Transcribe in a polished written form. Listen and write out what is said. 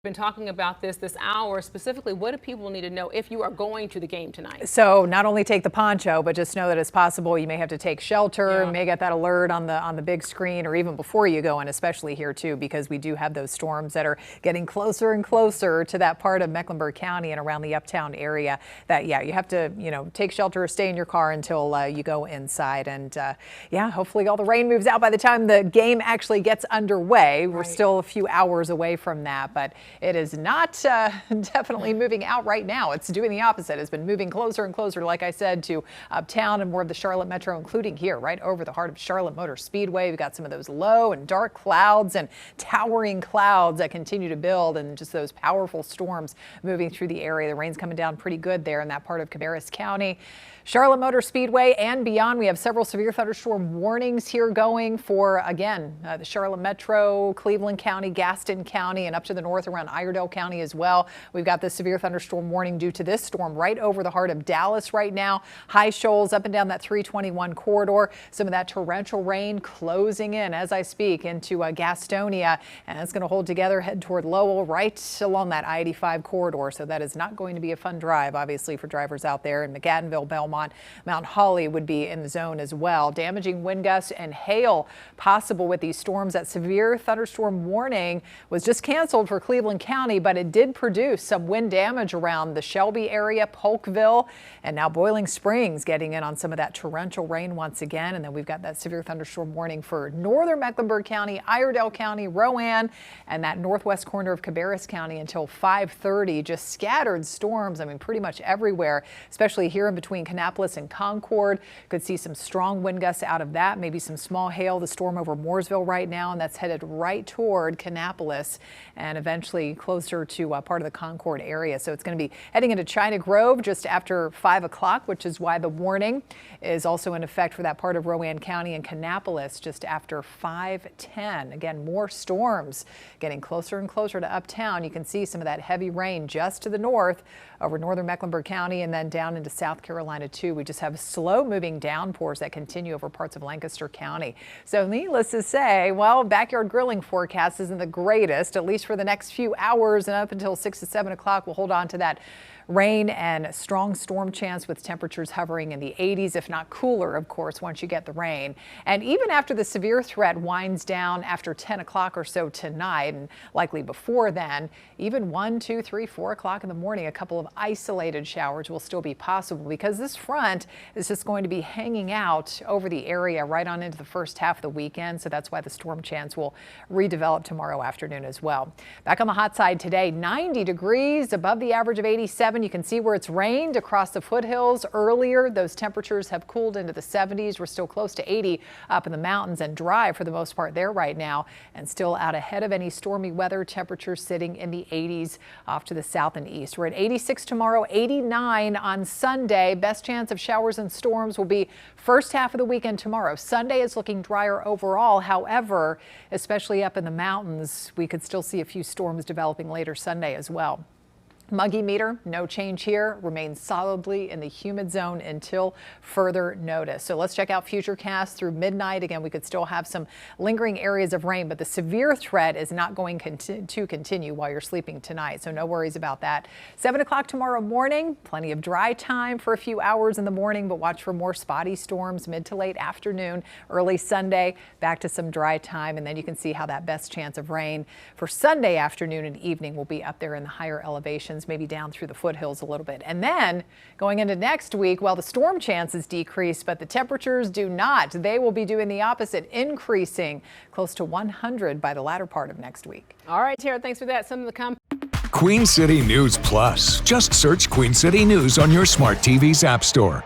Been talking about this hour specifically. What do people need to know if you are going to the game tonight? So not only take the poncho, but just know that it's possible you may have to take shelter. You may get that alert on the big screen, or even before you go in, especially here too, because we do have those storms that are getting closer and closer to that part of Mecklenburg County and around the uptown area. That you have to take shelter or stay in your car until you go inside. And hopefully all the rain moves out by the time the game actually gets underway. We're still a few hours away from that, but it is not definitely moving out right now. It's doing the opposite. It's been moving closer and closer, like I said, to uptown and more of the Charlotte metro, including here right over the heart of Charlotte Motor Speedway. We've got some of those low and dark clouds and towering clouds that continue to build, and just those powerful storms moving through the area. The rain's coming down pretty good there in that part of Cabarrus County. Charlotte Motor Speedway and beyond, we have several severe thunderstorm warnings here going for, again, the Charlotte Metro, Cleveland County, Gaston County, and up to the north around Iredell County as well. We've got this severe thunderstorm warning due to this storm right over the heart of Dallas right now. High shoals up and down that 321 corridor. Some of that torrential rain closing in as I speak into Gastonia, and it's going to hold together, head toward Lowell right along that I-85 corridor. So that is not going to be a fun drive, obviously, for drivers out there in McAdenville, Belmont. Mount Holly would be in the zone as well. Damaging wind gusts and hail possible with these storms. That severe thunderstorm warning was just canceled for Cleveland County, but it did produce some wind damage around the Shelby area, Polkville, and now Boiling Springs getting in on some of that torrential rain once again. And then we've got that severe thunderstorm warning for northern Mecklenburg County, Iredell County, Rowan, and that northwest corner of Cabarrus County until 5:30. Just scattered storms, I mean, pretty much everywhere, especially here in between Kannapolis and Concord. Could see some strong wind gusts out of that, maybe some small hail. The storm over Mooresville right now, and that's headed right toward Kannapolis and eventually closer to part of the Concord area. So it's going to be heading into China Grove just after 5 o'clock, which is why the warning is also in effect for that part of Rowan County and Kannapolis just after 5:10. Again, more storms getting closer and closer to uptown. You can see some of that heavy rain just to the north over northern Mecklenburg County and then down into South Carolina too. We just have slow moving downpours that continue over parts of Lancaster County. So needless to say, well, backyard grilling forecast isn't the greatest, at least for the next few hours, and up until 6 to 7 o'clock. We'll hold on to that rain and strong storm chance with temperatures hovering in the 80s, if not cooler, of course, once you get the rain. And even after the severe threat winds down after 10 o'clock or so tonight, and likely before then, even 1, 2, 3, 4 o'clock in the morning, a couple of isolated showers will still be possible because this front is just going to be hanging out over the area right on into the first half of the weekend. So that's why the storm chance will redevelop tomorrow afternoon as well. Back on the hot side today, 90 degrees above the average of 87. You can see where it's rained across the foothills earlier. Those temperatures have cooled into the 70s. We're still close to 80 up in the mountains and dry for the most part there right now, and still out ahead of any stormy weather. Temperatures sitting in the 80s off to the south and east. We're at 86 tomorrow, 89 on Sunday. Best chance of showers and storms will be first half of the weekend tomorrow. Sunday is looking drier overall. However, especially up in the mountains, we could still see a few storms developing later Sunday as well. Muggy meter, no change here, remains solidly in the humid zone until further notice. So let's check out Futurecast through midnight. Again, we could still have some lingering areas of rain, but the severe threat is not going to continue while you're sleeping tonight. So no worries about that. 7 o'clock tomorrow morning, plenty of dry time for a few hours in the morning, but watch for more spotty storms mid to late afternoon, early Sunday, back to some dry time. And then you can see how that best chance of rain for Sunday afternoon and evening will be up there in the higher elevations, maybe down through the foothills a little bit. And then going into next week, well, the storm chances decrease, but the temperatures do not. They will be doing the opposite, increasing close to 100 by the latter part of next week. All right, Tara, thanks for that. Some of the Queen City News Plus. Just search Queen City News on your smart TV's app store.